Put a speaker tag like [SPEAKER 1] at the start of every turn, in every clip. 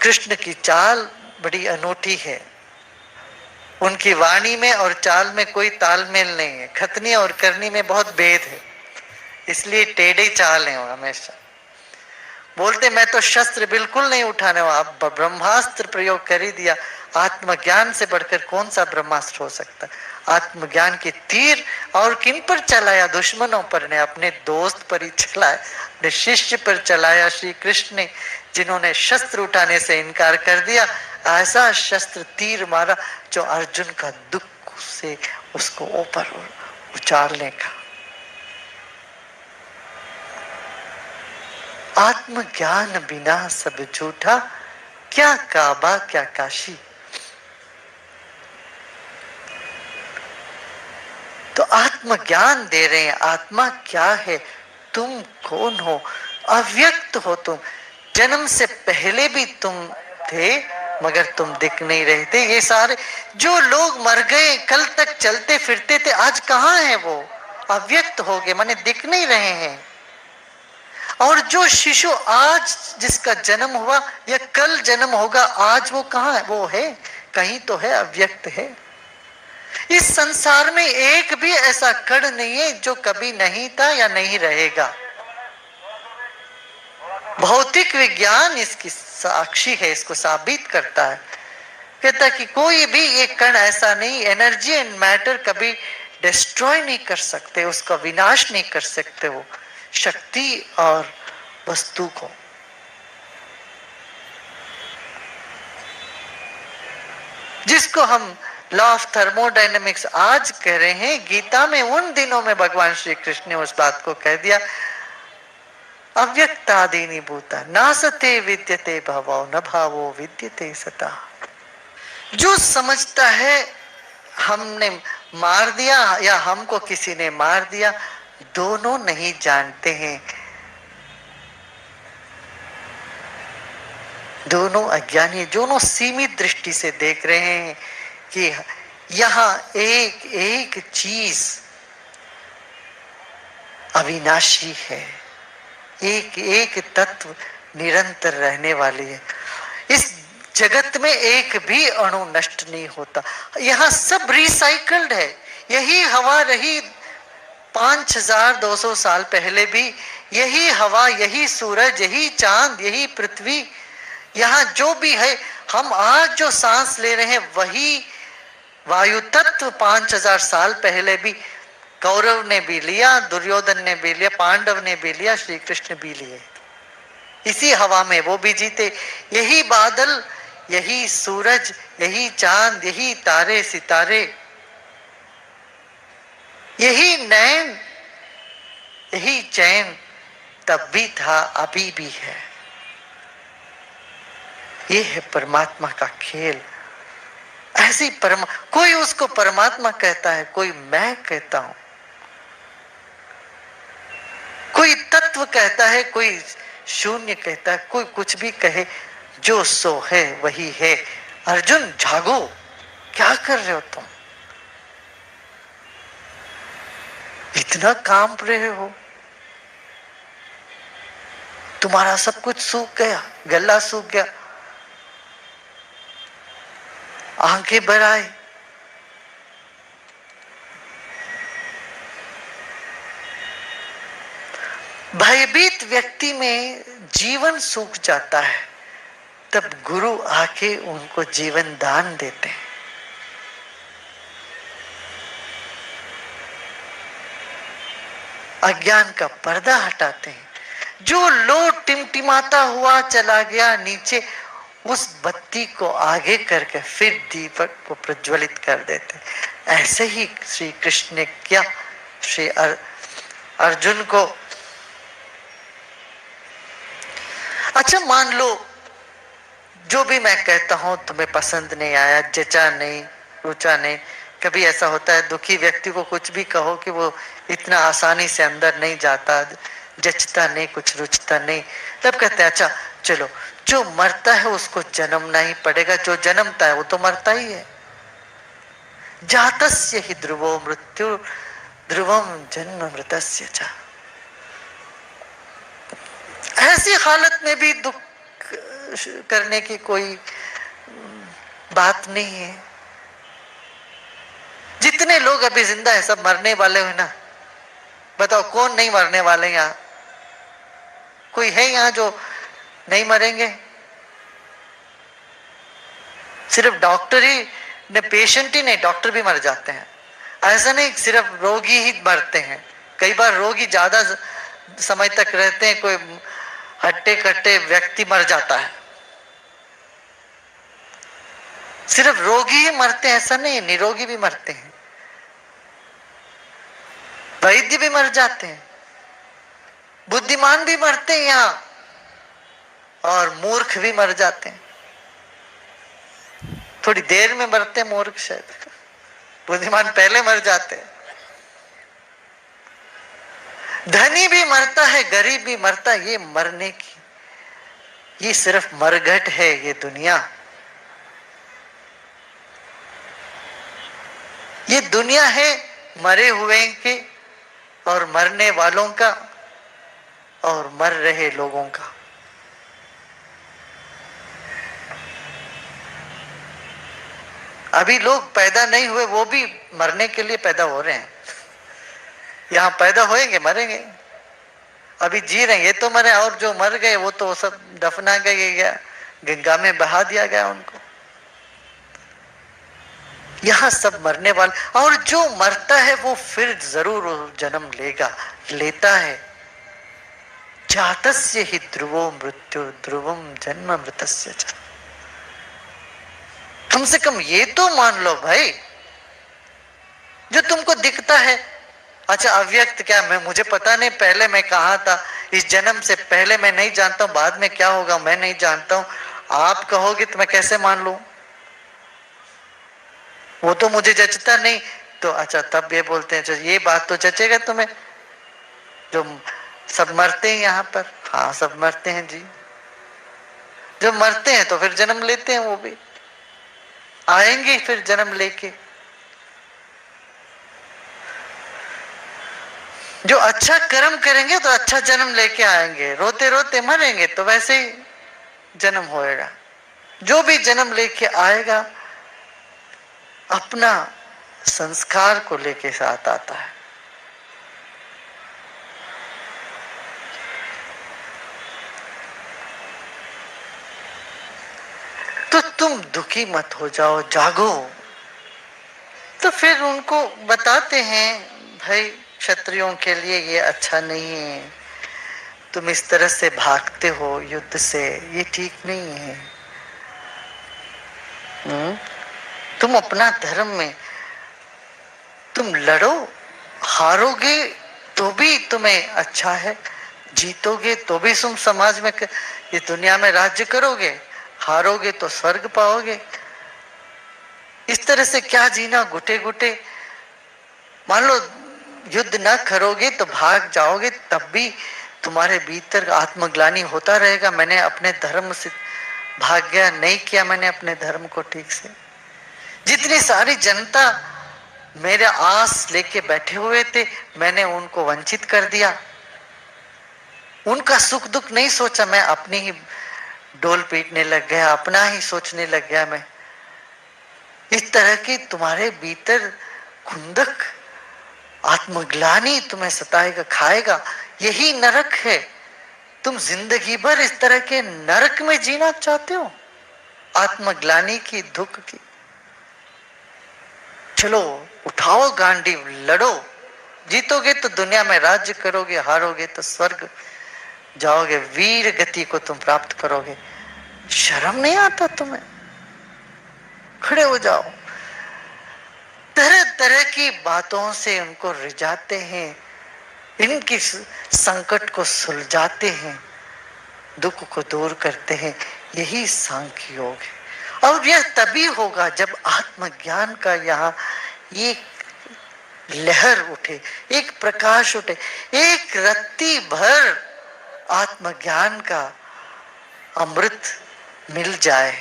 [SPEAKER 1] कृष्ण की चाल बड़ी अनूठी है। उनकी वाणी में और चाल में कोई तालमेल नहीं है। खतनी और करनी में बहुत भेद है, इसलिए टेढ़े चाल है वो हमेशा। बोलते मैं तो शस्त्र बिल्कुल नहीं उठाने वाला, अब ब्रह्मास्त्र प्रयोग कर ही दिया। आत्मज्ञान से बढ़कर कौन सा ब्रह्मास्त्र हो सकता है? आत्मज्ञान के तीर और किन पर चलाया? दुश्मनों पर ने, अपने दोस्त पर ही चलाया, अपने शिष्य पर चलाया। श्री कृष्ण ने जिन्होंने शस्त्र उठाने से इनकार कर दिया, ऐसा शस्त्र तीर मारा जो अर्जुन का दुख से उसको ऊपर उचारने का। आत्मज्ञान बिना सब झूठा, क्या काबा क्या काशी। तो आत्मज्ञान दे रहे हैं। आत्मा क्या है? तुम कौन हो? अव्यक्त हो तुम। जन्म से पहले भी तुम थे, मगर तुम दिख नहीं रहे थे। ये सारे जो लोग मर गए, कल तक चलते फिरते थे, आज कहाँ है वो? अव्यक्त हो गए, माने दिख नहीं रहे हैं। और जो शिशु आज जिसका जन्म हुआ या कल जन्म होगा, आज वो कहाँ है? वो है कहीं तो है, अव्यक्त है। इस संसार में एक भी ऐसा कण नहीं है जो कभी नहीं था या नहीं रहेगा। भौतिक विज्ञान इसकी साक्षी है, इसको साबित करता है। कहता कि कोई भी एक कण ऐसा नहीं, एनर्जी एंड मैटर कभी डिस्ट्रॉय नहीं कर सकते, उसका विनाश नहीं कर सकते वो शक्ति और वस्तु को। जिसको हम लॉ ऑफ थर्मोडायनेमिक्स आज कह रहे हैं, गीता में उन दिनों में भगवान श्री कृष्ण ने उस बात को कह दिया। अव्यक्तादीनि भूता नासते विद्यते भावो न भावो विद्यते सता। जो समझता है हमने मार दिया या हमको किसी ने मार दिया, दोनों नहीं जानते हैं, दोनों अज्ञानी, दोनों सीमित दृष्टि से देख रहे हैं कि यहां एक एक चीज अविनाशी है, एक एक तत्व निरंतर रहने वाली है। इस जगत में एक भी अणु नष्ट नहीं होता, यहाँ सब रिसाइकल्ड है। यही हवा रही 5200 साल पहले भी, यही हवा, यही सूरज, यही चांद, यही पृथ्वी, यहाँ जो भी है, हम आज जो सांस ले रहे हैं वही वायु तत्व 5000 साल पहले भी कौरव ने भी लिया, दुर्योधन ने भी लिया, पांडव ने भी लिया, श्री कृष्ण भी लिए। इसी हवा में वो भी जीते। यही बादल, यही सूरज, यही चांद, यही तारे सितारे, यही नैन, यही चैन तब भी था, अभी भी है। ये है परमात्मा का खेल। ऐसी कोई उसको परमात्मा कहता है, कोई मैं कहता हूं, कोई तत्व कहता है, कोई शून्य कहता है, कोई कुछ भी कहे, जो सो है वही है। अर्जुन जागो, क्या कर रहे हो तुम? इतना कांप रहे हो, तुम्हारा सब कुछ सूख गया, गला सूख गया, आंखें भर आई। भयभीत व्यक्ति में जीवन सूख जाता है, तब गुरु आके उनको जीवन दान देते हैं। अज्ञान का पर्दा हटाते हैं। जो लो टिमटिमाता हुआ चला गया नीचे, उस बत्ती को आगे करके फिर दीपक को प्रज्वलित कर देते। ऐसे ही श्री कृष्ण ने किया श्री अर्जुन को। अच्छा मान लो जो भी मैं कहता हूं तुम्हें पसंद नहीं आया, जचा नहीं, रुचा नहीं। कभी ऐसा होता है दुखी व्यक्ति को कुछ भी कहो कि वो इतना आसानी से अंदर नहीं जाता, जचता नहीं, कुछ रुचता नहीं। तब कहते हैं अच्छा चलो, जो मरता है उसको जन्मना ही पड़ेगा, जो जन्मता है वो तो मरता ही है। जातस्य ही ध्रुवो मृत्यु ध्रुवम जन्म मृतस्य च। ऐसी हालत में भी दुख करने की कोई बात नहीं है। जितने लोग अभी जिंदा है सब मरने वाले हैं ना। बताओ कौन नहीं मरने वाले यहाँ? कोई है यहाँ जो नहीं मरेंगे? सिर्फ डॉक्टर ही ने, पेशेंट ही नहीं, डॉक्टर भी मर जाते हैं। ऐसा नहीं सिर्फ रोगी ही मरते हैं, कई बार रोगी ज्यादा समय तक रहते हैं, कोई हट्टे कट्टे व्यक्ति मर जाता है। सिर्फ रोगी ही मरते हैं ऐसा नहीं, निरोगी भी मरते हैं, वैद्य भी मर जाते हैं, बुद्धिमान भी मरते हैं यहाँ, और मूर्ख भी मर जाते हैं। थोड़ी देर में मरते हैं मूर्ख, शायद बुद्धिमान पहले मर जाते हैं। धनी भी मरता है, गरीब भी मरता है। ये मरने की, ये सिर्फ मरघट है ये दुनिया। ये दुनिया है मरे हुए के और मरने वालों का और मर रहे लोगों का। अभी लोग पैदा नहीं हुए वो भी मरने के लिए पैदा हो रहे हैं। यहाँ पैदा होएंगे मरेंगे, अभी जी रहे हैं ये तो मरे, और जो मर गए वो तो सब दफना गया, गंगा में बहा दिया गया उनको। यहाँ सब मरने वाले, और जो मरता है वो फिर जरूर जन्म लेगा, लेता है। जातस्य ही ध्रुवो मृत्यु ध्रुवम जन्म मृतस्य च। कम से कम ये तो मान लो भाई, जो तुमको दिखता है। अच्छा अव्यक्त क्या, मैं मुझे पता नहीं, पहले मैं कहाँ था, इस जन्म से पहले मैं नहीं जानता हूं, बाद में क्या होगा मैं नहीं जानता हूं। आप कहोगे तो मैं कैसे मान लूं? वो तो मुझे जचता नहीं। तो अच्छा तब ये बोलते हैं ये बात तो जचेगा तुम्हें, जो सब मरते हैं यहाँ पर। हाँ सब मरते हैं जी, जो मरते हैं तो फिर जन्म लेते हैं, वो भी आएंगे फिर जन्म लेके। जो अच्छा कर्म करेंगे तो अच्छा जन्म लेके आएंगे, रोते रोते मरेंगे तो वैसे ही जन्म होएगा। जो भी जन्म लेके आएगा अपना संस्कार को लेके साथ आता है। तो तुम दुखी मत हो जाओ, जागो। तो फिर उनको बताते हैं भाई क्षत्रियों के लिए ये अच्छा नहीं है, तुम इस तरह से भागते हो युद्ध से, ये ठीक नहीं है। तुम अपना धर्म में तुम लड़ो, हारोगे तो भी तुम्हें अच्छा है, जीतोगे तो भी तुम समाज में ये दुनिया में राज्य करोगे, हारोगे तो स्वर्ग पाओगे। इस तरह से क्या जीना घुटे घुटे। मान लो युद्ध न करोगे तो भाग जाओगे, तब भी तुम्हारे भीतर आत्मग्लानि होता रहेगा, मैंने अपने धर्म से भाग गया, नहीं किया मैंने अपने धर्म को ठीक से। जितनी सारी जनता मेरे आस लेके बैठे हुए थे, मैंने उनको वंचित कर दिया, उनका सुख दुख नहीं सोचा, मैं अपनी ही डोल पीटने लग गया, अपना ही सोचने लग गया मैं। इस तरह की तुम्हारे भीतर खुंदक आत्मग्लानि तुम्हें सताएगा, खाएगा। यही नरक है। तुम जिंदगी भर इस तरह के नरक में जीना चाहते हो, आत्मग्लानि की, दुख की? चलो उठाओ गांडीव, लड़ो। जीतोगे तो दुनिया में राज्य करोगे, हारोगे तो स्वर्ग जाओगे, वीर गति को तुम प्राप्त करोगे। शर्म नहीं आता तुम्हें? खड़े हो जाओ। तरह तरह की बातों से उनको रिझाते हैं, इनकी संकट को सुलझाते हैं, दुख को दूर करते हैं। यही सांख्य योग है। और यह तभी होगा जब आत्मज्ञान का यहाँ एक लहर उठे, एक प्रकाश उठे, एक रत्ती भर आत्मज्ञान का अमृत मिल जाए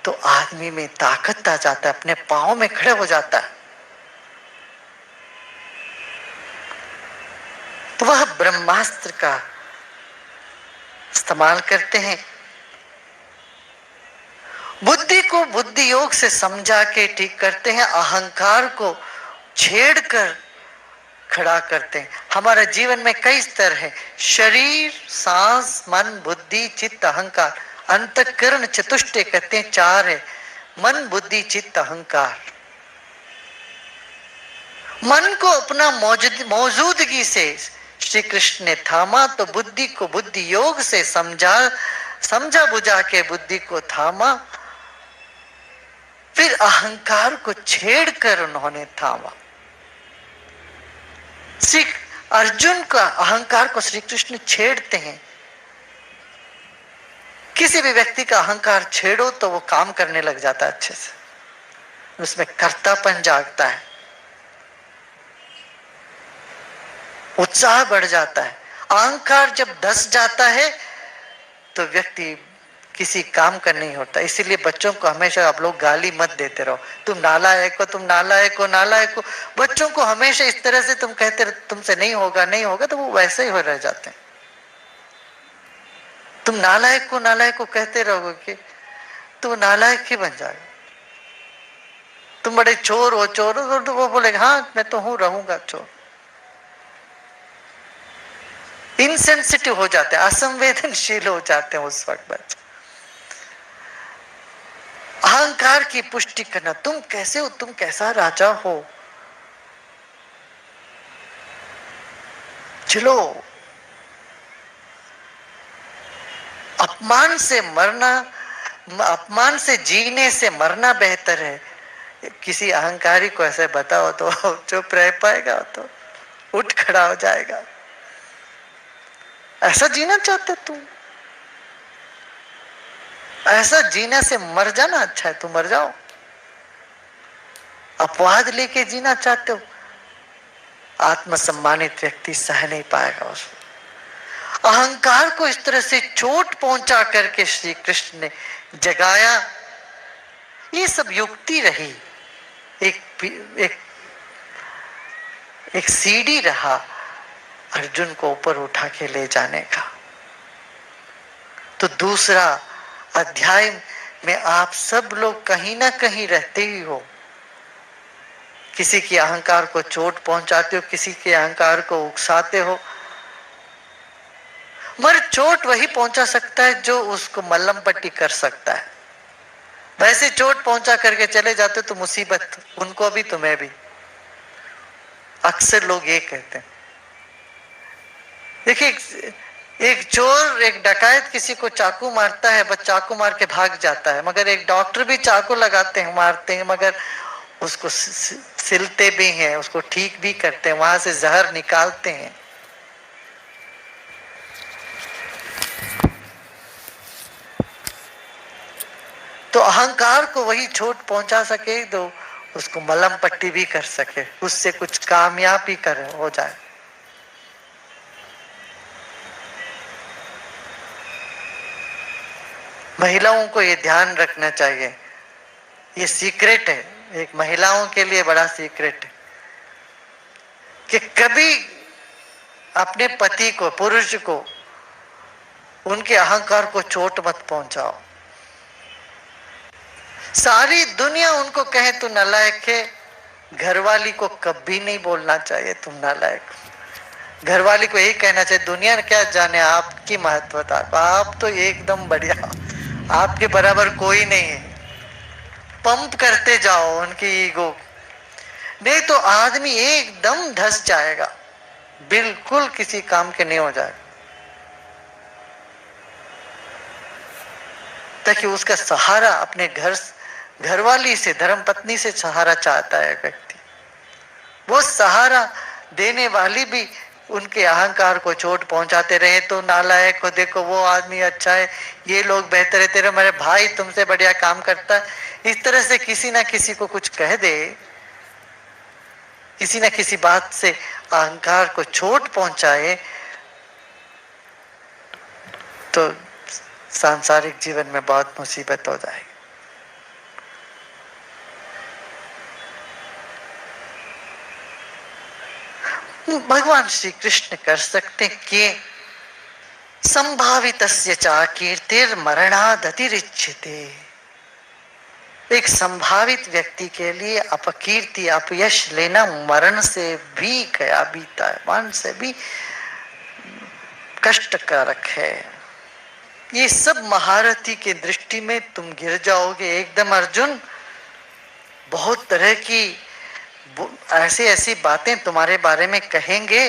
[SPEAKER 1] तो आदमी में ताकत आ जाता है, अपने पांव में खड़े हो जाता है। तो वह ब्रह्मास्त्र का इस्तेमाल करते हैं, बुद्धि को बुद्धि योग से समझा के ठीक करते हैं, अहंकार को छेड़कर खड़ा करते हैं। हमारा जीवन में कई स्तर है, शरीर, सांस, मन, बुद्धि, चित्त, अहंकार। अंतःकरण चतुष्टय कहते हैं, चार है, मन, बुद्धि, चित्त, अहंकार। मन को अपना मौजूदगी से श्री कृष्ण ने थामा, तो बुद्धि को बुद्धि योग से समझा बुझा के बुद्धि को थामा, फिर अहंकार को छेड़कर उन्होंने थामा। श्री अर्जुन का अहंकार को श्री कृष्ण छेड़ते हैं। किसी भी व्यक्ति का अहंकार छेड़ो तो वो काम करने लग जाता है अच्छे से, उसमें कर्तापन जागता है, उत्साह बढ़ जाता है। अहंकार जब धस जाता है तो व्यक्ति किसी काम का नहीं होता। इसीलिए बच्चों को हमेशा आप लोग गाली मत देते रहो, तुम नालायक हो, तुम नालायक हो, नालायक हो। बच्चों को हमेशा इस तरह से तुम कहते रहो, तुमसे नहीं होगा नहीं होगा, तो वो वैसे ही हो रह जाते हैं। तुम नालायक को कहते रहोगे कि तुम नालायक ही बन जाएगा। तुम बड़े चोर हो तो वो बोलेगा हाँ मैं तो हूं, रहूंगा चोर। इनसेंसिटिव हो जाते हैं, असंवेदनशील हो जाते हैं उस वक्त बच्चे। अहंकार की पुष्टि करना, तुम कैसे हो, तुम कैसा राजा हो। चलो, अपमान से मरना, अपमान से जीने से मरना बेहतर है। किसी अहंकारी को ऐसे बताओ तो चुप रह पाएगा, तो उठ खड़ा हो जाएगा। ऐसा जीना चाहते तुम? ऐसा जीने से मर जाना अच्छा है, तुम मर जाओ। अपवाद लेके जीना चाहते हो? आत्मसम्मानित व्यक्ति सह नहीं पाएगा उसको। अहंकार को इस तरह से चोट पहुंचा करके श्री कृष्ण ने जगाया। ये सब युक्ति रही, एक एक एक सीढ़ी रहा अर्जुन को ऊपर उठा के ले जाने का। तो दूसरा अध्याय में आप सब लोग कहीं ना कहीं रहते ही हो, किसी के अहंकार को चोट पहुंचाते हो, किसी के अहंकार को उकसाते हो। मगर चोट वही पहुंचा सकता है जो उसको मल्लम पट्टी कर सकता है। वैसे चोट पहुंचा करके चले जाते तो मुसीबत उनको भी तुम्हें भी। अक्सर लोग ये कहते हैं। देखिए, एक चोर, एक डकायत किसी को चाकू मारता है, बस चाकू मार के भाग जाता है। मगर एक डॉक्टर भी चाकू लगाते हैं, मारते हैं, मगर उसको सिलते भी हैं, उसको ठीक भी करते हैं, वहां से जहर निकालते हैं। तो अहंकार को वही चोट पहुंचा सके तो उसको मलम पट्टी भी कर सके, उससे कुछ कामयाबी कर हो जाए। महिलाओं को ये ध्यान रखना चाहिए, ये सीक्रेट है, एक महिलाओं के लिए बड़ा सीक्रेट है कि कभी अपने पति को, पुरुष को, उनके अहंकार को चोट मत पहुंचाओ। सारी दुनिया उनको कहे तू नालायक है, घरवाली को कभी नहीं बोलना चाहिए तुम नालायक। घरवाली को यही कहना चाहिए दुनिया ने क्या जाने आपकी महत्वता, आप तो एकदम बढ़िया, आपके बराबर कोई नहीं है। पंप करते जाओ उनकी ईगो, नहीं तो आदमी एकदम धस जाएगा, बिल्कुल किसी काम के नहीं हो जाएगा। ताकि उसका सहारा अपने घरवाली से, धर्मपत्नी से सहारा चाहता है व्यक्ति। वो सहारा देने वाली भी उनके अहंकार को चोट पहुंचाते रहे तो नालायक को देखो वो आदमी अच्छा है, ये लोग बेहतर है, तेरे मेरे भाई तुमसे बढ़िया काम करता है, इस तरह से किसी ना किसी को कुछ कह दे, किसी ना किसी बात से अहंकार को चोट पहुंचाए, तो सांसारिक जीवन में बहुत मुसीबत हो जाएगी। भगवान श्री कृष्ण कर सकते कि संभावितस्य च कीर्तिर्मरणादतिरिच्यते। एक संभावित व्यक्ति के लिए अपकीर्ति अपयश लेना मरण से भी गया बीता है, मरण से भी कष्टकारक है। ये सब महारथी के दृष्टि में तुम गिर जाओगे एकदम। अर्जुन बहुत तरह की ऐसी ऐसी बातें तुम्हारे बारे में कहेंगे।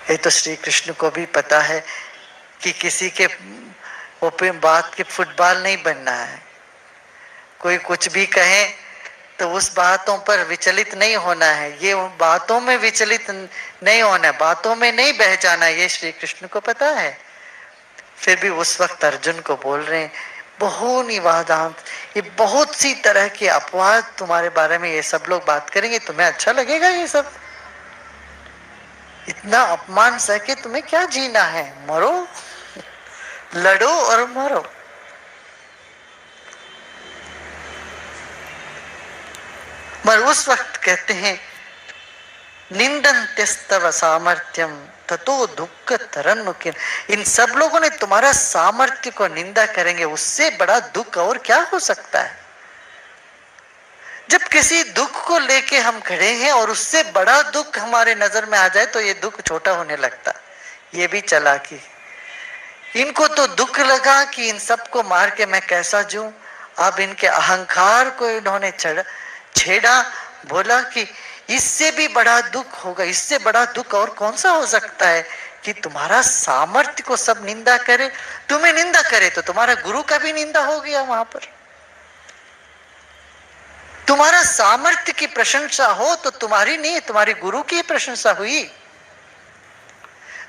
[SPEAKER 1] ये तो श्री कृष्ण को भी पता है कि किसी के बात के फुटबॉल नहीं बनना है। कोई कुछ भी कहे तो उस बातों पर विचलित नहीं होना है, ये बातों में विचलित नहीं होना है, बातों में नहीं बह जाना, ये श्री कृष्ण को पता है। फिर भी उस वक्त अर्जुन को बोल रहे हैं बहुनी वादांत, ये बहुत सी तरह के अपवाद तुम्हारे बारे में ये सब लोग बात करेंगे, तुम्हें अच्छा लगेगा? ये सब इतना अपमान सह के तुम्हें क्या जीना है? मरो, लड़ो और मरो। मगर उस वक्त कहते हैं निंदन्त्यस्तव सामर्थ्यम ततो दुख तरन्मुखिन। इन सब लोगों ने तुम्हारा सामर्थ्य को निंदा करेंगे, उससे बड़ा दुख और क्या हो सकता है? जब किसी दुख को लेके हम खड़े हैं और उससे बड़ा दुख हमारे नजर में आ जाए तो ये दुख छोटा होने लगता। ये भी चालाकी। इनको तो दुख लगा कि इन सबको मार के मैं कैसा जीऊं। अब इनके अहंकार को इन्होंने छेड़ा, बोला कि इससे भी बड़ा दुख होगा। इससे बड़ा दुख और कौन सा हो सकता है कि तुम्हारा सामर्थ्य को सब निंदा करे। तुम्हें निंदा करे तो तुम्हारा गुरु का भी निंदा हो गया वहां पर। तुम्हारा सामर्थ्य की प्रशंसा हो तो तुम्हारी नहीं, तुम्हारे गुरु की प्रशंसा हुई।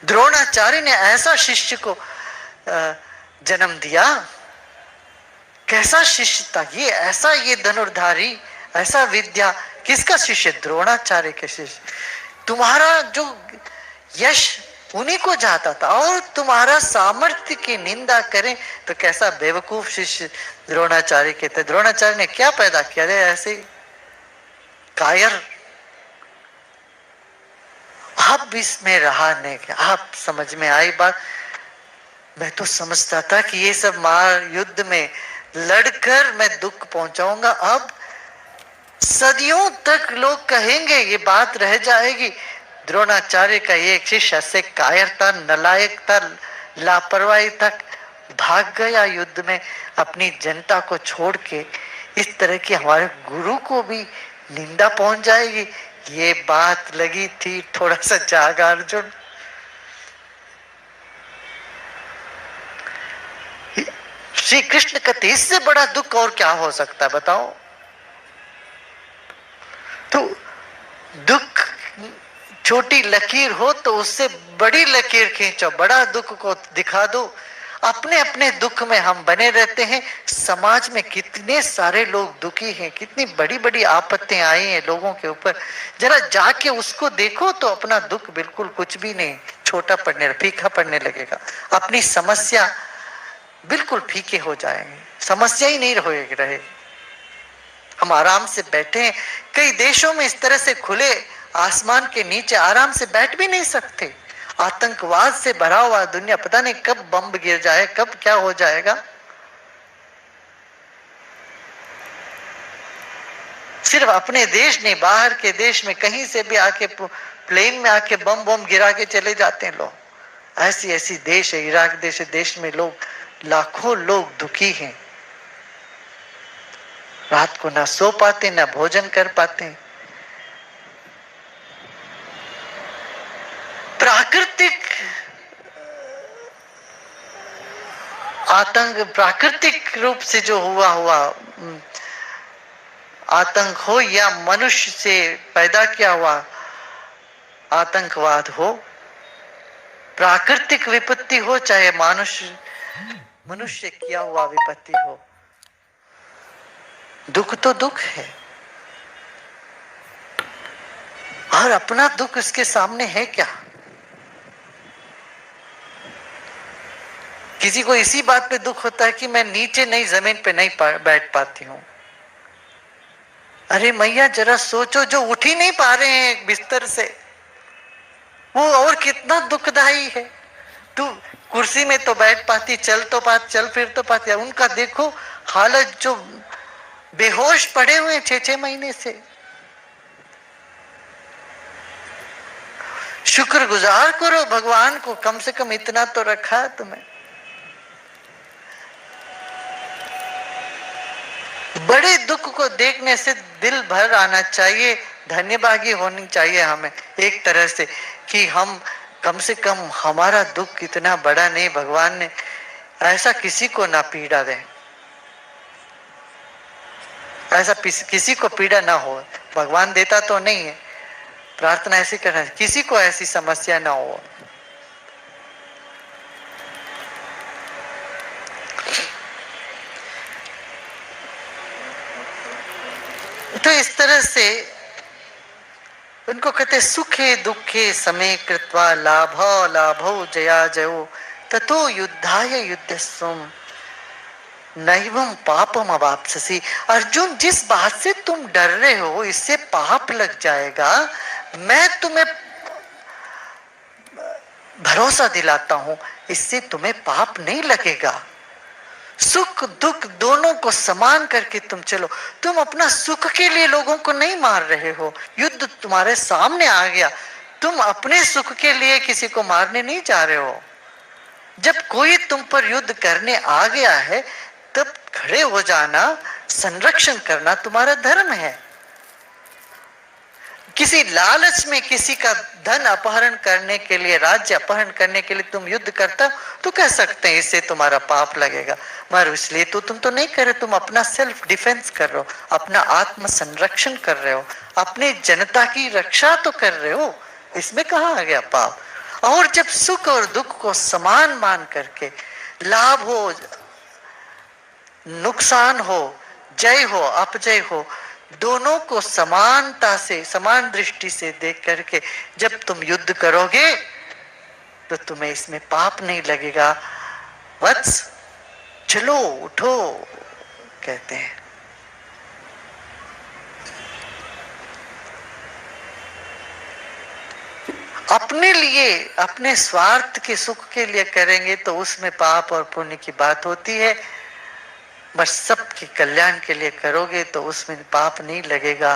[SPEAKER 1] द्रोणाचार्य ने ऐसा शिष्य को जन्म दिया, कैसा शिष्य था ये, ऐसा ये धनुर्धारी, ऐसा विद्या। किसका शिष्य? द्रोणाचार्य के शिष्य। तुम्हारा जो यश उन्हीं को जाता था और तुम्हारा सामर्थ्य की निंदा करें तो कैसा बेवकूफ शिष्य द्रोणाचार्य के थे। द्रोणाचार्य ने क्या पैदा किया? ऐसे कायर। अब इसमें रहा नहीं, आप समझ में आई बात। मैं तो समझता था कि ये सब मार युद्ध में लड़कर मैं दुख पहुंचाऊंगा, अब सदियों तक लोग कहेंगे, ये बात रह जाएगी। द्रोणाचार्य का ये शिष्य ऐसे कायर था, नलायक था, लापरवाही तक भाग गया युद्ध में अपनी जनता को छोड़ के। इस तरह की हमारे गुरु को भी निंदा पहुंच जाएगी, ये बात लगी थी। थोड़ा सा जागा अर्जुन। श्री कृष्ण कहते इससे बड़ा दुख और क्या हो सकता है बताओ? तो दुख छोटी लकीर हो तो उससे बड़ी लकीर खींचो, बड़ा दुख को दिखा दो। अपने अपने दुख में हम बने रहते हैं। समाज में कितने सारे लोग दुखी हैं, कितनी बड़ी बड़ी आपत्तियां आई हैं लोगों के ऊपर। जरा जाके उसको देखो तो अपना दुख बिल्कुल कुछ भी नहीं, छोटा पड़ने, फीका पड़ने लगेगा। अपनी समस्या बिल्कुल फीके हो जाएंगे, समस्या ही नहीं रहे। हम आराम से बैठे हैं। कई देशों में इस तरह से खुले आसमान के नीचे आराम से बैठ भी नहीं सकते। आतंकवाद से भरा हुआ दुनिया, पता नहीं कब बम गिर जाए, कब क्या हो जाएगा। सिर्फ अपने देश नहीं, बाहर के देश में कहीं से भी आके प्लेन में आके बम बम गिरा के चले जाते हैं लोग। ऐसी ऐसी देश है, इराक जैसे देश में लोग, लाखों लोग दुखी हैं। रात को ना सो पाते, ना भोजन कर पाते। प्राकृतिक आतंक, प्राकृतिक रूप से जो हुआ आतंक हो या मनुष्य से पैदा किया हुआ आतंकवाद हो, प्राकृतिक विपत्ति हो चाहे मनुष्य किया हुआ विपत्ति हो, दुख तो दुख है। और अपना दुख इसके सामने है क्या? किसी को इसी बात पे दुख होता है कि मैं नीचे नहीं, जमीन पे नहीं बैठ पाती हूं। अरे मैया जरा सोचो, जो उठ ही नहीं पा रहे हैं बिस्तर से, वो और कितना दुखदाई है। तू कुर्सी में तो बैठ पाती, चल तो पाती, चल फिर तो पाती, उनका देखो हालत, जो बेहोश पड़े हुए 6-6 महीने से। शुक्रगुजार करो भगवान को, कम से कम इतना तो रखा है तुम्हें। बड़े दुख को देखने से दिल भर आना चाहिए, धन्यभागी होनी चाहिए हमें एक तरह से, कि हम कम से कम हमारा दुख इतना बड़ा नहीं, भगवान ने ऐसा किसी को ना पीड़ा दे, ऐसा किसी को पीड़ा ना हो। भगवान देता तो नहीं है, प्रार्थना ऐसी करना, किसी को ऐसी समस्या ना हो। तो इस तरह से उनको कहते सुखे दुखे समय कृत्वा लाभो लाभो जया जयो ततो युद्धाय युद्धस्वम नैवम पापम अवाप्स्यसि। अर्जुन, जिस बात से तुम डर रहे हो इससे पाप लग जाएगा, मैं तुम्हें भरोसा दिलाता हूं, इससे तुम्हें पाप नहीं लगेगा। सुख दुख दोनों को समान करके तुम चलो। तुम अपना सुख के लिए लोगों को नहीं मार रहे हो, युद्ध तुम्हारे सामने आ गया, तुम अपने सुख के लिए किसी को मारने नहीं जा रहे हो। जब कोई तुम पर युद्ध करने आ गया है तब खड़े हो जाना, संरक्षण करना तुम्हारा धर्म है। किसी लालच में किसी का धन अपहरण करने के लिए, राज्य अपहरण करने के लिए तुम युद्ध करता तो कह सकते हैं इससे तुम्हारा पाप लगेगा, मगर इसलिए तो तुम तो नहीं कर रहे, तुम अपना सेल्फ डिफेंस कर रहे हो, अपना आत्म संरक्षण कर रहे हो, अपने जनता की रक्षा तो कर रहे हो, इसमें कहाँ आ गया पाप। और जब सुख और दुख को समान मान करके, लाभ हो नुकसान हो, जय हो अपजय हो, दोनों को समानता से, समान दृष्टि से देख करके जब तुम युद्ध करोगे तो तुम्हें इसमें पाप नहीं लगेगा। वत्स चलो उठो कहते हैं। अपने लिए, अपने स्वार्थ के सुख के लिए करेंगे तो उसमें पाप और पुण्य की बात होती है, बस सबके कल्याण के लिए करोगे तो उसमें पाप नहीं लगेगा।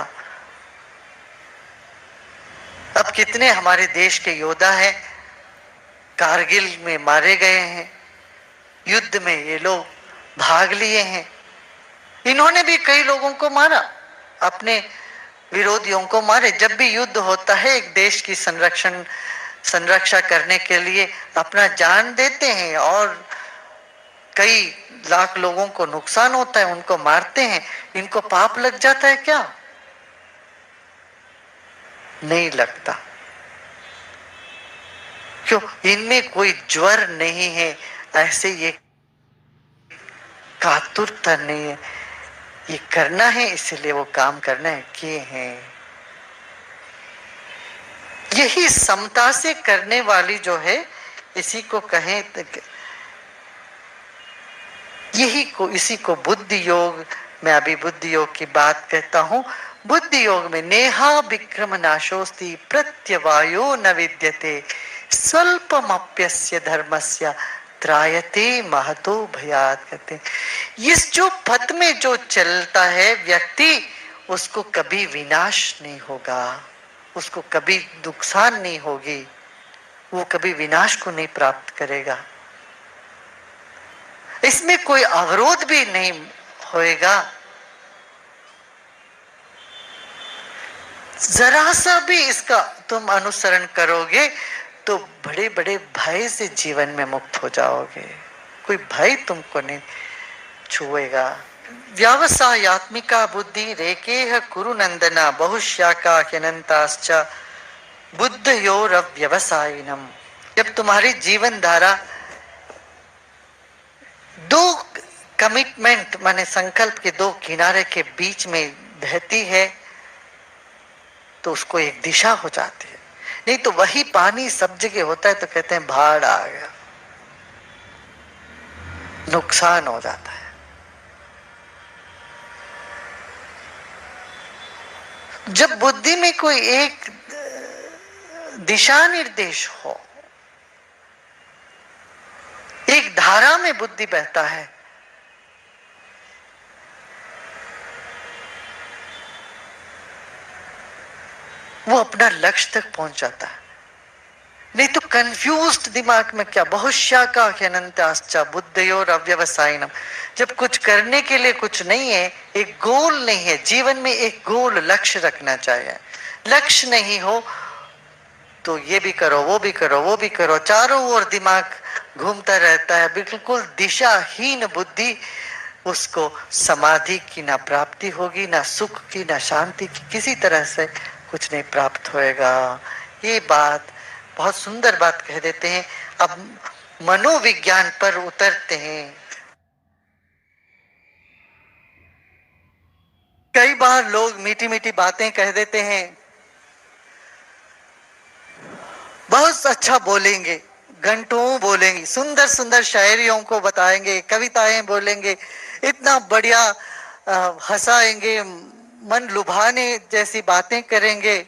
[SPEAKER 1] अब कितने हमारे देश के योद्धा हैं, कारगिल में मारे गए हैं, युद्ध में ये लोग भाग लिए हैं, इन्होंने भी कई लोगों को मारा, अपने विरोधियों को मारे। जब भी युद्ध होता है एक देश की संरक्षा करने के लिए अपना जान देते हैं और कई लाख लोगों को नुकसान होता है, उनको मारते हैं। इनको पाप लग जाता है क्या? नहीं लगता। क्यों? इनमें कोई ज्वर नहीं है, ऐसे ये कातुरता नहीं है, ये करना है इसलिए वो काम करना है किए हैं। यही समता से करने वाली जो है, इसी को कहें, इसी को बुद्धि योग। मैं अभी बुद्धि योग की बात कहता हूं। बुद्धि योग में नेहा विक्रम नाशोस्ति प्रत्यवायो न विद्यते स्वल्पमप्यस्य धर्मस्य त्रायते महतो भयात् कहते। इस जो पथ में जो चलता है व्यक्ति, उसको कभी विनाश नहीं होगा, उसको कभी नुकसान नहीं होगी, वो कभी विनाश को नहीं प्राप्त करेगा। इसमें कोई अवरोध भी नहीं होएगा। जरा सा भी इसका तुम अनुसरण करोगे तो बड़े बड़े भय से जीवन में मुक्त हो जाओगे, कोई भय तुमको नहीं छुएगा। व्यवसायत्मिका बुद्धि रेकेह कुरु नंदना बहुश्याका ह्यनंताश्च बुद्धयोरव्यवसायिनम। जब तुम्हारी जीवन धारा दो कमिटमेंट माने संकल्प के दो किनारे के बीच में बहती है तो उसको एक दिशा हो जाती है। नहीं तो वही पानी सब जगह होता है तो कहते हैं बाढ़ आ गया, नुकसान हो जाता है। जब बुद्धि में कोई एक दिशा निर्देश हो एक धारा में बुद्धि बहता है, वो अपना लक्ष्य तक पहुंच जाता है। नहीं तो कंफ्यूज्ड दिमाग में क्या, बहुश्या का अनंताश्चा बुद्धयोर अव्यवसायिनम। जब कुछ करने के लिए कुछ नहीं है, एक गोल नहीं है जीवन में, एक गोल लक्ष्य रखना चाहिए। लक्ष्य नहीं हो तो ये भी करो, वो भी करो, वो भी करो, चारों ओर दिमाग घूमता रहता है, बिल्कुल दिशाहीन बुद्धि। उसको समाधि की ना प्राप्ति होगी, ना सुख की, ना शांति की, किसी तरह से कुछ नहीं प्राप्त होएगा। ये बात बहुत सुंदर बात कह देते हैं। अब मनोविज्ञान पर उतरते हैं। कई बार लोग मीठी मीठी बातें कह देते हैं, बहुत अच्छा बोलेंगे, घंटों बोलेंगे, सुंदर सुंदर शायरियों को बताएंगे, कविताएं बोलेंगे, इतना बढ़िया हंसाएंगे, मन लुभाने जैसी बातें करेंगे,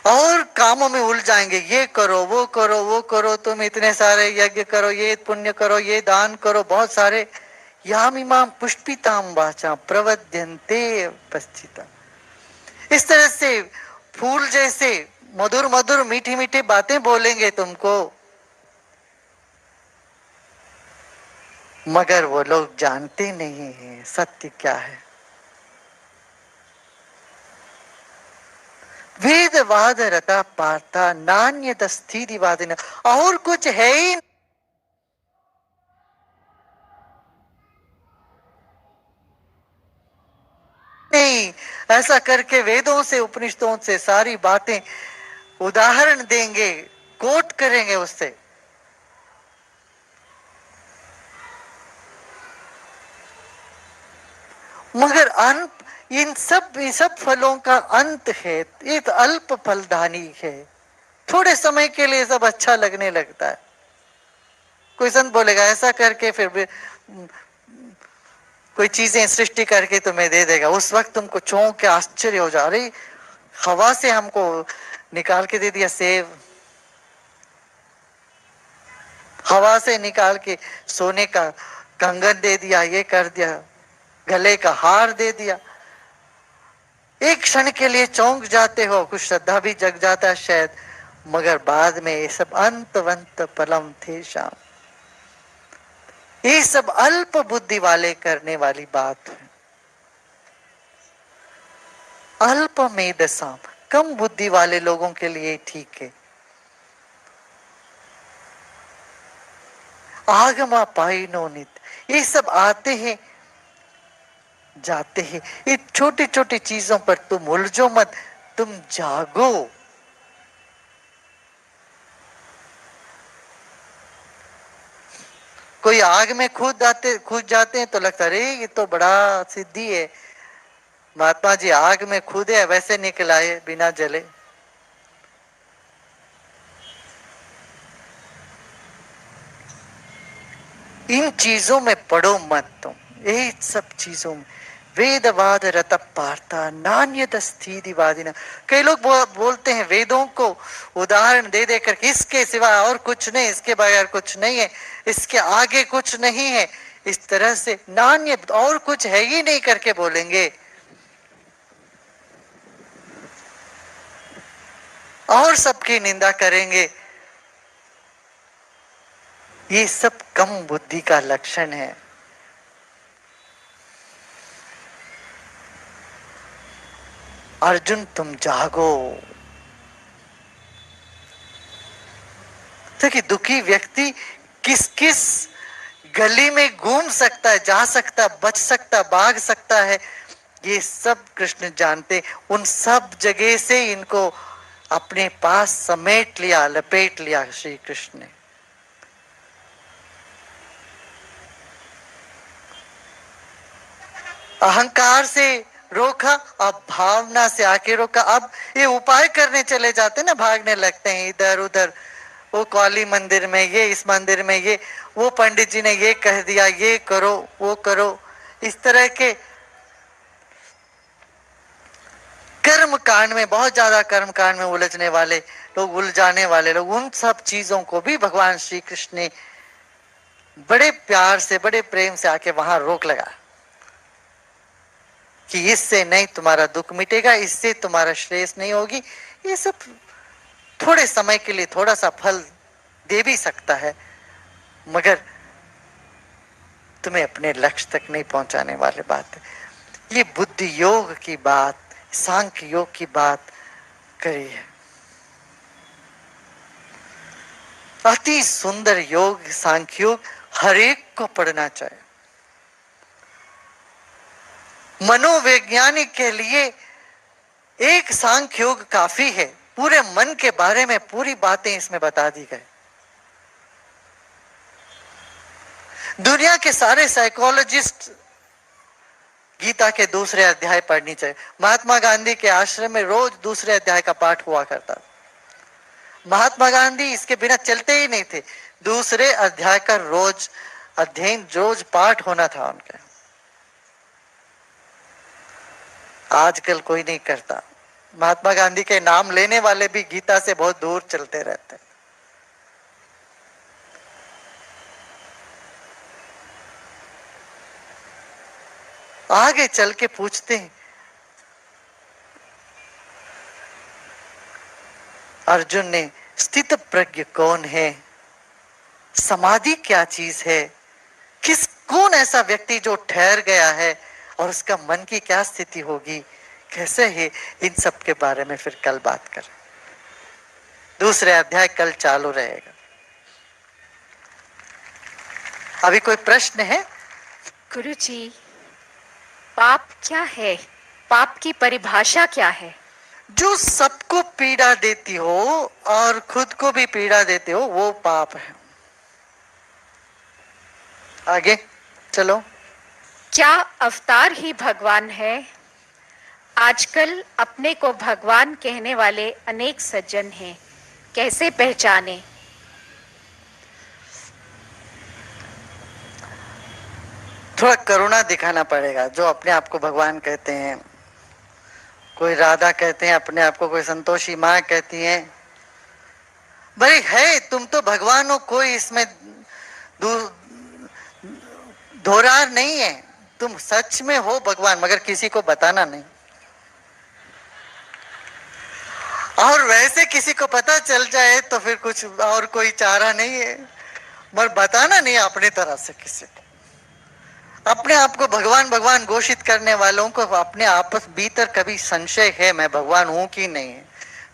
[SPEAKER 1] और कामों में उलझ जाएंगे। ये करो, वो करो, वो करो, तुम इतने सारे यज्ञ करो, ये पुण्य करो, ये दान करो, बहुत सारे। याम इमाम पुष्पिताम वाचा प्रवद्यन्ते उपस्थिता। इस तरह से फूल जैसे मधुर मधुर मीठी मीठी बातें बोलेंगे तुमको, मगर वो लोग जानते नहीं है सत्य क्या है। वेदवाद रता पार्था नान्य दस्थिति वादिन, और कुछ है ही नहीं। ऐसा करके वेदों से उपनिषदों से सारी बातें उदाहरण देंगे, कोट करेंगे उससे। मगर अंत, इन सब फलों का अंत है, ये तो अल्प फलदानी है। थोड़े समय के लिए सब अच्छा लगने लगता है। कोई संत बोलेगा ऐसा करके फिर भी कोई चीजें सृष्टि करके तुम्हें दे देगा, उस वक्त तुमको चौंक के आश्चर्य हो जा रही, हवा से हमको निकाल के दे दिया सेब, हवा से निकाल के सोने का कंगन दे दिया, ये कर दिया, गले का हार दे दिया। एक क्षण के लिए चौंक जाते हो, कुछ श्रद्धा भी जग जाता है शायद, मगर बाद में ये सब अंतवंत फलम थे शाम, ये सब अल्प बुद्धि वाले करने वाली बात है। अल्प मेधसाम, कम बुद्धि वाले लोगों के लिए ठीक है। आगमा पाइनो नित, ये सब आते हैं जाते हैं, ये छोटी छोटी चीजों पर तुम उलझो मत, तुम जागो। कोई आग में कूद जाते हैं तो लगता है अरे ये तो बड़ा सिद्धि है, महात्मा जी आग में कूदे वैसे निकल आए बिना जले। इन चीजों में पड़ो मत तुम, यही सब चीजों में। वेदवाद रत पार्था नान्य दस्थिवादिना। कई लोग बोलते हैं वेदों को उदाहरण दे देकर कि इसके सिवा और कुछ नहीं, इसके बगैर कुछ नहीं है, इसके आगे कुछ नहीं है, इस तरह से नान्य और कुछ है ही नहीं करके बोलेंगे, और सबकी निंदा करेंगे। ये सब कम बुद्धि का लक्षण है। अर्जुन तुम जागो। देखिए दुखी व्यक्ति किस किस गली में घूम सकता है, जा सकता है, बच सकता, भाग सकता है, ये सब कृष्ण जानते। उन सब जगह से इनको अपने पास समेट लिया, लपेट लिया श्री कृष्ण ने। अहंकार से रोका, अब भावना से आके रोका। अब ये उपाय करने चले जाते ना, भागने लगते हैं इधर उधर, वो काली मंदिर में ये, इस मंदिर में ये, वो पंडित जी ने ये कह दिया, ये करो, वो करो, इस तरह के कर्म कांड में, बहुत ज्यादा कर्म कांड में उलझने वाले लोग, उलझाने वाले लोग, उन सब चीजों को भी भगवान श्री कृष्ण ने बड़े प्यार से, बड़े प्रेम से आके वहां रोक लगा कि इससे नहीं तुम्हारा दुख मिटेगा, इससे तुम्हारा श्रेयस नहीं होगी। ये सब थोड़े समय के लिए थोड़ा सा फल दे भी सकता है, मगर तुम्हें अपने लक्ष्य तक नहीं पहुंचाने वाले बात है। ये बुद्धि योग की बात, सांख्य योग की बात करी है। अति सुंदर योग सांख्य योग, हर एक को पढ़ना चाहिए। मनोवैज्ञानिक के लिए एक सांख्य योग काफी है, पूरे मन के बारे में पूरी बातें इसमें बता दी गई। दुनिया के सारे साइकोलॉजिस्ट गीता के दूसरे अध्याय पढ़नी चाहिए। महात्मा गांधी के आश्रम में रोज दूसरे अध्याय का पाठ हुआ करता। महात्मा गांधी इसके बिना चलते ही नहीं थे। दूसरे अध्याय का रोज अध्ययन, रोज पाठ होना था उनके। आजकल कोई नहीं करता। महात्मा गांधी के नाम लेने वाले भी गीता से बहुत दूर चलते रहते हैं। आगे चल के पूछते हैं, अर्जुन ने, स्थित प्रज्ञ कौन है, समाधि क्या चीज है, कौन ऐसा व्यक्ति जो ठहर गया है और उसका मन की क्या स्थिति होगी, कैसे है, इन सब के बारे में फिर कल बात करें। दूसरे अध्याय कल चालू रहेगा। अभी कोई प्रश्न है?
[SPEAKER 2] गुरुजी, पाप क्या है? पाप की परिभाषा क्या है?
[SPEAKER 1] जो सबको पीड़ा देती हो और खुद को भी पीड़ा देते हो, वो पाप है। आगे चलो।
[SPEAKER 2] क्या अवतार ही भगवान है? आजकल अपने को भगवान कहने वाले अनेक सज्जन हैं, कैसे पहचाने?
[SPEAKER 1] थोड़ा करुणा दिखाना पड़ेगा। जो अपने आप को भगवान कहते हैं, कोई राधा कहते हैं अपने आप को, कोई संतोषी माँ कहती हैं, भाई है तुम तो भगवान हो, कोई इसमें दोरार नहीं है। तुम सच में हो भगवान, मगर किसी को बताना नहीं। और वैसे किसी को पता चल जाए तो फिर कुछ और कोई चारा नहीं है, मगर बताना नहीं अपनी तरफ से किसी को। अपने आप को भगवान भगवान घोषित करने वालों को अपने आपस भीतर कभी संशय है मैं भगवान हूं कि नहीं है।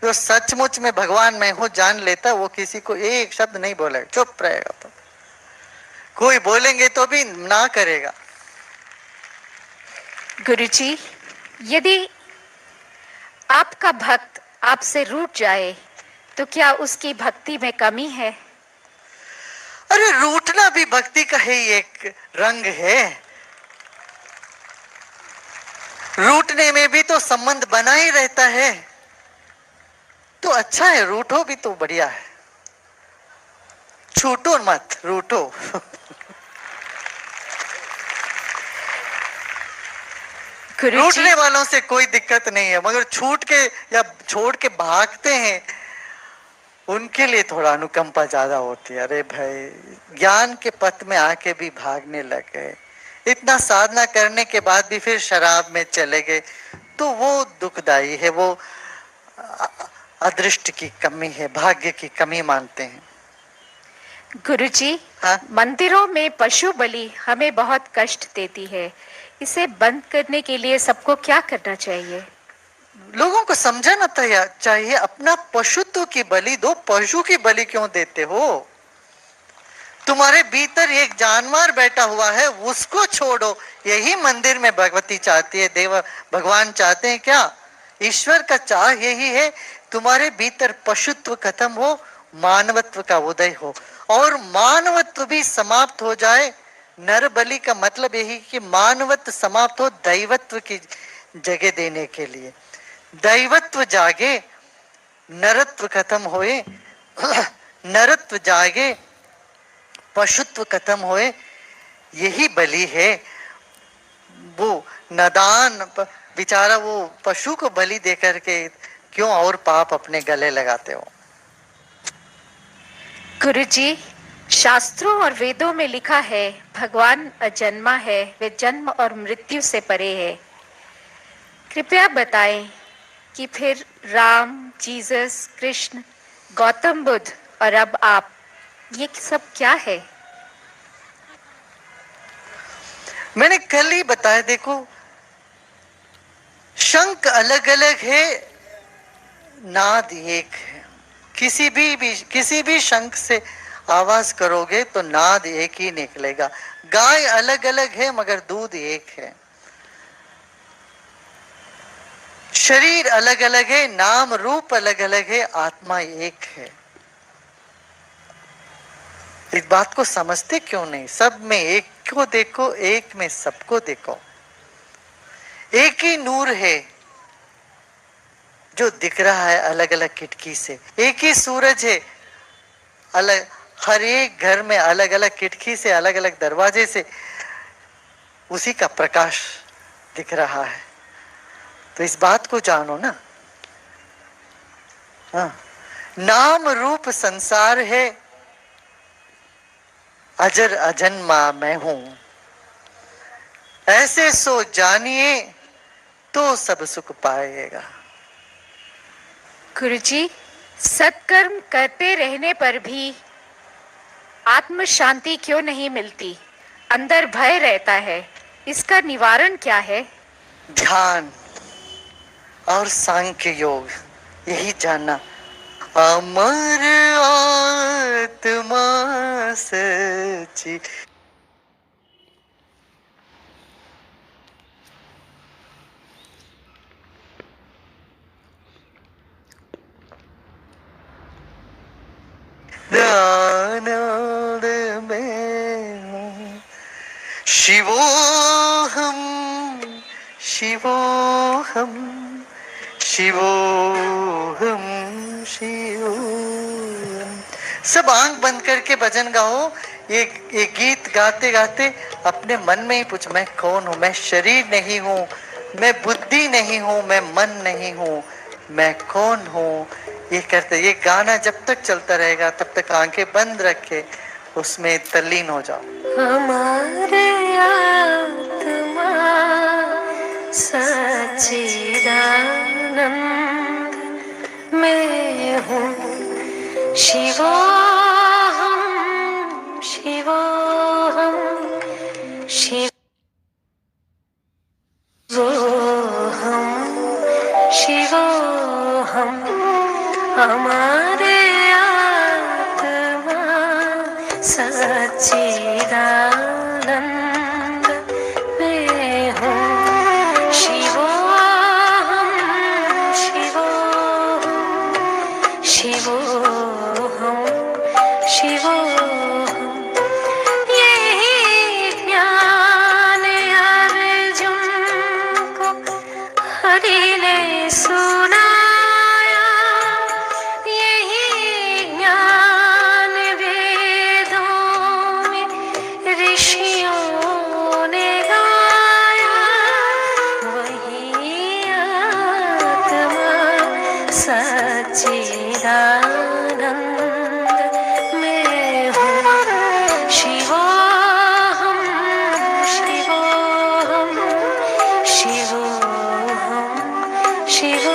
[SPEAKER 1] जो सचमुच में भगवान मैं हूं जान लेता, वो किसी को एक शब्द नहीं बोलेगा, चुप रहेगा। तो कोई बोलेंगे तो भी ना करेगा।
[SPEAKER 2] गुरुजी, यदि आपका भक्त आपसे रूठ जाए तो क्या उसकी भक्ति में कमी है?
[SPEAKER 1] अरे रूठना भी भक्ति का ही एक रंग है। रूठने में भी तो संबंध बना ही रहता है, तो अच्छा है। रूठो भी तो बढ़िया है, छूटो मत, रूठो। रूठने वालों से कोई दिक्कत नहीं है, मगर छूट के या छोड़ के भागते हैं, उनके लिए थोड़ा अनुकंपा ज्यादा होती है। अरे भाई, ज्ञान के पथ में आके भी भागने लग गए, इतना साधना करने के बाद भी फिर शराब में चले गए, तो वो दुखदाई है। वो अदृष्ट की कमी है, भाग्य की कमी मानते हैं।
[SPEAKER 2] गुरुजी,
[SPEAKER 1] हाँ?
[SPEAKER 2] मंदिरों में पशु बलि हमें बहुत कष्ट देती है। इसे बंद करने के लिए सबको क्या करना चाहिए?
[SPEAKER 1] लोगों को समझाना चाहिए, अपना पशुत्व की बलि दो। पशु की बलि क्यों देते हो? तुम्हारे भीतर एक जानवर बैठा हुआ है, उसको छोड़ो। यही मंदिर में भगवती चाहती है, देव भगवान चाहते हैं। क्या ईश्वर का चाह यही है, तुम्हारे भीतर पशुत्व खत्म हो, मानवत्व का उदय हो, और मानवत्व भी समाप्त हो जाए। नर बलि का मतलब यही कि मानवत्व समाप्त हो, दैवत्व की जगह देने के लिए। दैवत्व जागे, नरत्व खत्म होए, नरत्व जागे, पशुत्व खत्म होए, यही बलि है। वो नदान बेचारा वो पशु को बलि दे करके क्यों और पाप अपने गले लगाते हो।
[SPEAKER 2] गुरुजी, शास्त्रों और वेदों में लिखा है भगवान अजन्मा है, वे जन्म और मृत्यु से परे है। कृपया बताएं कि फिर राम, जीसस, कृष्ण, गौतम बुद्ध और अब आप, ये सब क्या है?
[SPEAKER 1] मैंने कल ही बताया, देखो शंख अलग अलग है, नाद एक है। किसी भी शंख से आवाज करोगे तो नाद एक ही निकलेगा। गाय अलग अलग है मगर दूध एक है। शरीर अलग अलग है, नाम रूप अलग अलग है, आत्मा एक है। इस बात को समझते क्यों नहीं? सब में एक को देखो, एक में सबको देखो। एक ही नूर है जो दिख रहा है अलग अलग खिड़की से। एक ही सूरज है, अलग हर एक घर में अलग अलग खिड़की से, अलग अलग दरवाजे से उसी का प्रकाश दिख रहा है। तो इस बात को जानो ना। हाँ। नाम रूप संसार है, अजर अजन्मा मैं हूं, ऐसे सो जानिए तो सब सुख पाएगा।
[SPEAKER 2] गुरुजी, सत्कर्म करते रहने पर भी आत्म शांति क्यों नहीं मिलती? अंदर भय रहता है, इसका निवारण क्या है?
[SPEAKER 1] ध्यान और सांख्य योग, यही जानना। अमर आत्मा सच्ची। आनंद में हूँ, शिवोहम शिवोहम शिवोहम शिवोहम। सब आंख बंद करके भजन गाओ। ये गीत गाते गाते अपने मन में ही पूछ, मैं कौन हूं? मैं शरीर नहीं हूं, मैं बुद्धि नहीं हूं, मैं मन नहीं हूं, मैं कौन हूं? ये करते, ये गाना जब तक चलता रहेगा तब तक आंखें बंद रखे उसमें तल्लीन हो जाओ।
[SPEAKER 2] हमारे आत्मा सच्चिदानंद में हूँ, शिवोहम शिवोहम शिवोहम शिवोहम। हमारे आत्मा सच्चिदानंद में हूँ, शिवोहम शिवोहम शिवोहम शिवोहम। यही ज्ञान अर्जुन को हरि ने सुनाया, यही ज्ञान वेदों में ऋषियों ने गाया, वही आत्मा सच्चिदानंद में हूँ, शिवोहम शिवोहम शिवोहम शिवोहम।